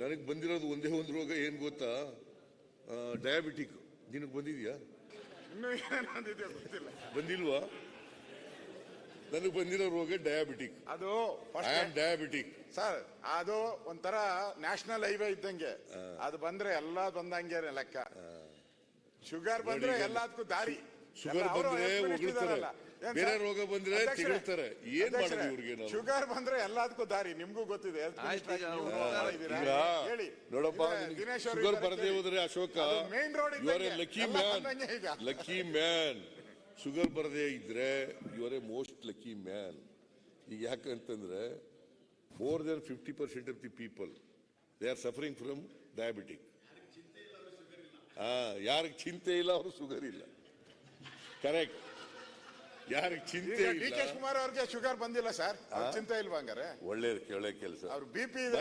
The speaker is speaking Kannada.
ನನಗೆ ಬಂದಿರೋದು ಒಂದೇ ಒಂದು ರೋಗ ಏನ್ ಗೊತ್ತಾ, ಡಯಾಬಿಟಿಕ್. ನಿನಗೆ ಬಂದಿದ್ಯಾ? ಇನ್ನೂ ಏನಾದಿದೆ ಗೊತ್ತಿಲ್ಲ. ಬಂದಿಲ್ವಾ? ನನಗೆ ಬಂದಿರೋ ರೋಗ ಡಯಾಬಿಟಿಕ್. ಅದು ಡಯಾಬಿಟಿಕ್ ಸರ್, ಅದು ಒಂಥರ ನ್ಯಾಷನಲ್ ಹೈವೇ ಇದ್ದಂಗೆ. ಅದು ಬಂದ್ರೆ ಎಲ್ಲ ಬಂದಂಗೆ ಲೆಕ್ಕ. ಶುಗರ್ ಬಂದ್ರೆ ಎಲ್ಲದಕ್ಕೂ ದಾರಿ. ಶುಗರ್ ಬಂದ್ರೆ ಹೊಗಳ್ತಾರೆ, ಬೇರೆ ರೋಗ ಬಂದ್ರೆ ತಿಳ್ತಾರೆ. ಏನ್ ಮಾಡೋದು ಇವ್ರಿಗೆ? ಶುಗರ್ ಬಂದ್ರೆ ಎಲ್ಲದಕ್ಕೂ ದಾರಿ, ನಿಮ್ಗೂ ಗೊತ್ತಿದೆ. ಹೇಳಿ ನೋಡಪ್ಪ, ಶುಗರ್ ಬರದೇ ಹೋದ್ರೆ Ashoka main road lucky man. Sugar ಬರದೇ ಇದ್ರೆ you are a most lucky man. ಈಗ ಯಾಕಂತಂದ್ರೆ more than 50% of the people they are suffering from diabetic. ಯಾರಿಗೆ ಚಿಂತೆ ಇಲ್ಲ ಅವರು ಶುಗರ್ ಇಲ್ಲ. ಕರೆಕ್ಟ್. ಯಾರಿಗೆ ಚಿಂತೆ ಇಲ್ಲ. ಡಿ ಕೆ ಶಿವಕುಮಾರ್ ಅವ್ರಿಗೆ ಶುಗರ್ ಬಂದಿಲ್ಲ ಸರ್, ಚಿಂತೆ ಇಲ್ವಾ? ಹಂಗಾರೆ ಒಳ್ಳೆ ಕೆಲಸ. ಅವ್ರು BP ಇದೆ.